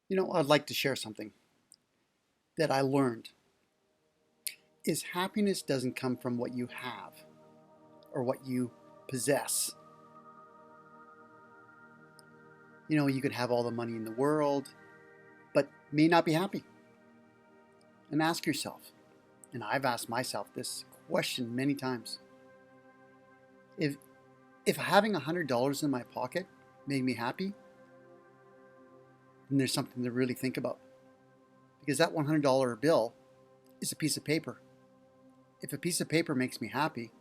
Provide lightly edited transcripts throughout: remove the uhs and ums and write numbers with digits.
I'd like to share something that I learned is happiness doesn't come from what you have or what you possess. You could have all the money in the world, but may not be happy. And ask yourself, and I've asked myself this question many times. If if having $100 in my pocket made me happy, then there's something to really think about. Because that $100 bill is a piece of paper. If a piece of paper makes me happy,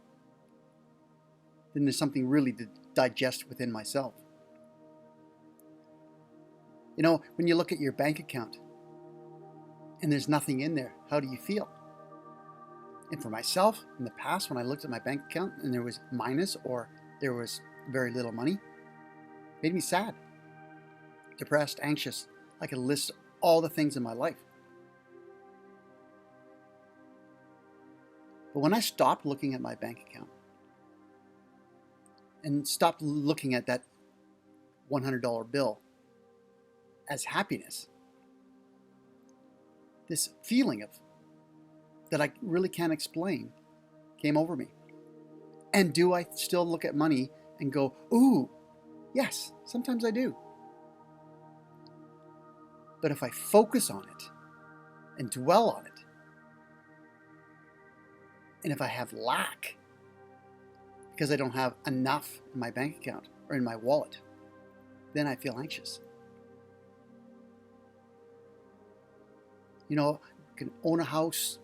then there's something really to digest within myself. When you look at your bank account and there's nothing in there, how do you feel? And for myself, in the past, when I looked at my bank account and there was minus or there was very little money, it made me sad, depressed, anxious. I could list all the things in my life. But when I stopped looking at my bank account and stopped looking at that $100 bill as happiness, this feeling of that I really can't explain came over me. And do I still look at money and go, ooh, yes, sometimes I do. But if I focus on it and dwell on it, and if I have lack because I don't have enough in my bank account or in my wallet, then I feel anxious. You can own a house,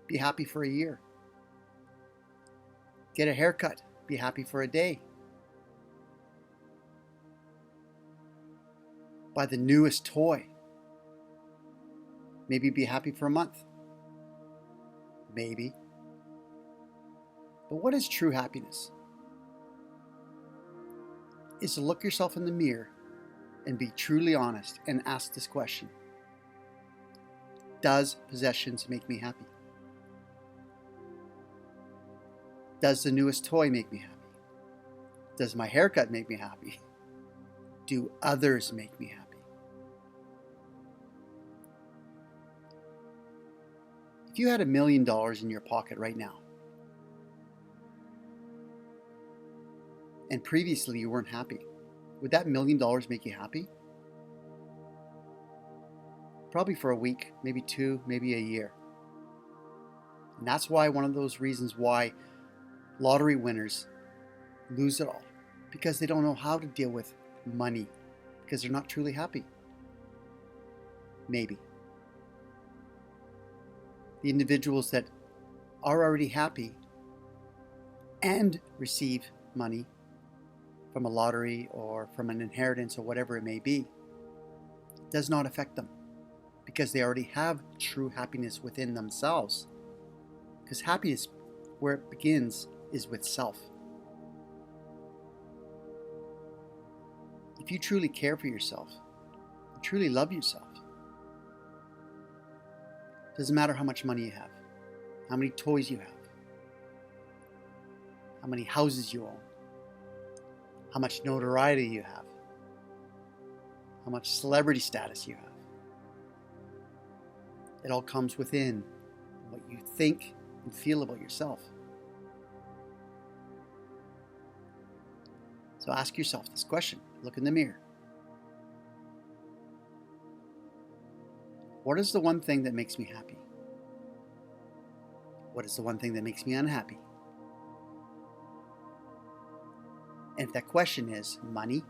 be happy for a year. Get a haircut, be happy for a day. Buy the newest toy, maybe be happy for a month. Maybe. But what is true happiness? Is to look yourself in the mirror and be truly honest and ask this question. Does possessions make me happy? Does the newest toy make me happy? Does my haircut make me happy? Do others make me happy? If you had $1 million in your pocket right now, and previously you weren't happy, would that $1 million make you happy? Probably for a week, maybe two, maybe a year. And that's why one of those reasons why lottery winners lose it all, because they don't know how to deal with money, because they're not truly happy. Maybe. The individuals that are already happy and receive money from a lottery or from an inheritance or whatever it may be, does not affect them because they already have true happiness within themselves. Because happiness, where it begins, is with self. If you truly care for yourself, you truly love yourself, doesn't matter how much money you have, how many toys you have, how many houses you own, how much notoriety you have, how much celebrity status you have. It all comes within what you think and feel about yourself. So ask yourself this question. Look in the mirror. What is the one thing that makes me happy? What is the one thing that makes me unhappy? And if that question is money,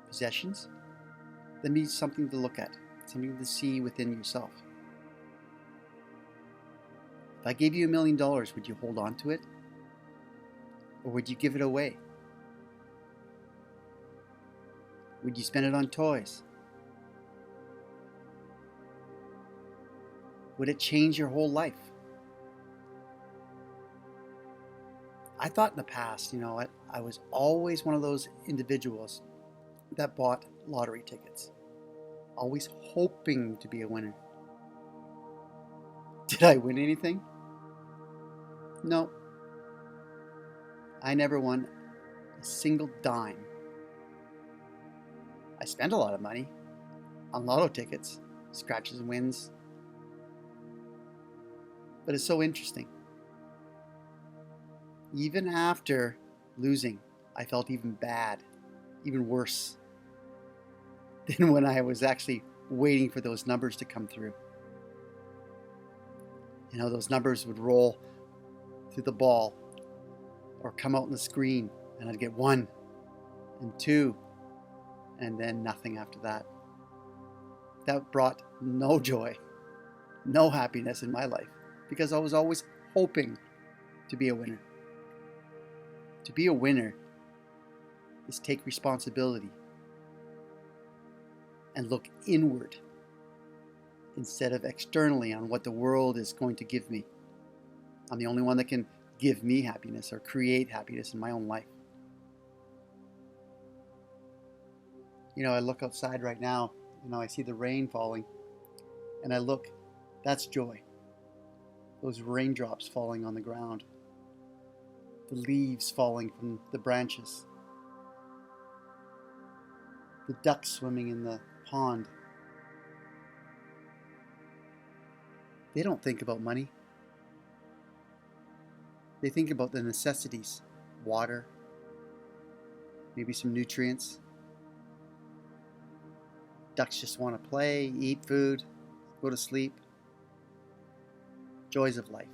possessions, then be something to look at, something to see within yourself. If I gave you $1 million, would you hold on to it? Or would you give it away? Would you spend it on toys? Would it change your whole life? I thought in the past, I was always one of those individuals that bought lottery tickets, always hoping to be a winner. Did I win anything? No. I never won a single dime. I spent a lot of money, on lotto tickets, scratches and wins. But it's so interesting. Even after losing, I felt even bad, even worse than when I was actually waiting for those numbers to come through. You know, those numbers would roll through the ball or come out on the screen, and I'd get 1 and 2 and then nothing after that. That brought no joy, no happiness in my life, because I was always hoping to be a winner. To be a winner is take responsibility and look inward instead of externally on what the world is going to give me. I'm the only one that can give me happiness or create happiness in my own life. You know, I look outside right now, I see the rain falling, and I look, that's joy. Those raindrops falling on the ground, the leaves falling from the branches, the ducks swimming in the pond. They don't think about money. They think about the necessities, water, maybe some nutrients. Ducks just want to play, eat food, go to sleep. Joys of life.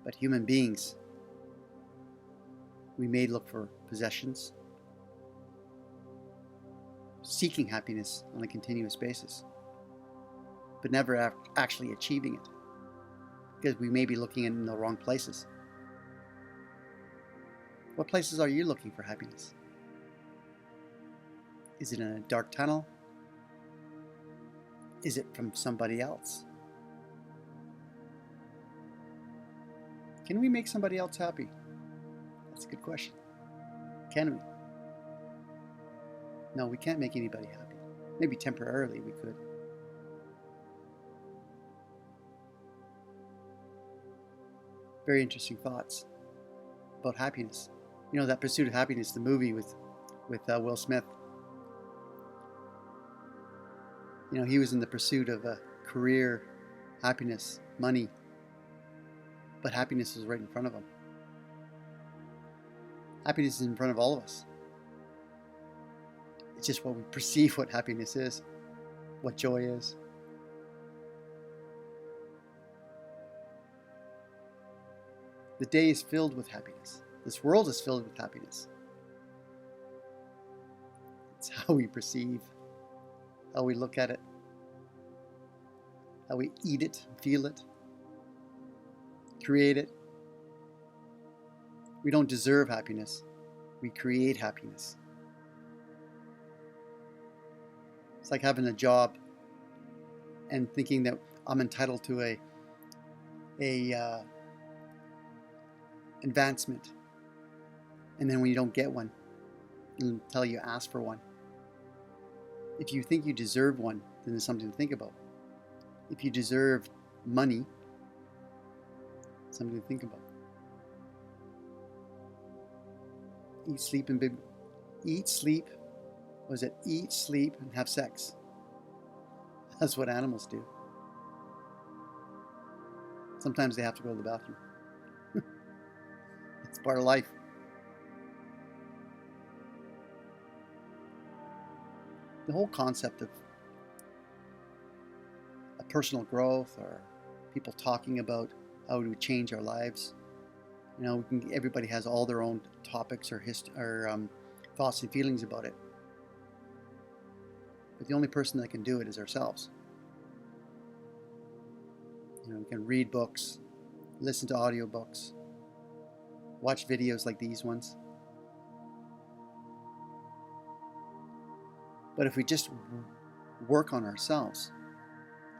But human beings, we may look for possessions, seeking happiness on a continuous basis, but never actually achieving it, because we may be looking in the wrong places. What places are you looking for happiness? Is it in a dark tunnel? Is it from somebody else? Can we make somebody else happy? That's a good question. Can we? No, we can't make anybody happy. Maybe temporarily we could. Very interesting thoughts about happiness. You know, that Pursuit of Happiness, the movie with Will Smith. You know, he was in the pursuit of a career, happiness, money, but happiness was right in front of him. Happiness is in front of all of us. It's just what we perceive what happiness is, what joy is. The day is filled with happiness. This world is filled with happiness. It's how we perceive, how we look at it, how we eat it, feel it, create it. We don't deserve happiness. We create happiness. It's like having a job and thinking that I'm entitled to a advancement, and then when you don't get one, until you ask for one. If you think you deserve one, then there's something to think about. If you deserve money, something to think about. Eat, sleep, and eat, sleep. What is it? Eat, sleep, and have sex. That's what animals do. Sometimes they have to go to the bathroom. It's part of life. The whole concept of a personal growth, or people talking about how to change our lives. You know, everybody has all their own topics or thoughts and feelings about it. But the only person that can do it is ourselves. You know, we can read books, listen to audiobooks, watch videos like these ones. But if we just work on ourselves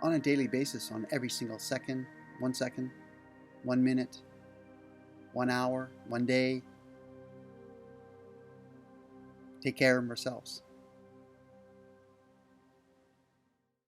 on a daily basis, on every single second, 1 minute, 1 hour, 1 day, take care of ourselves.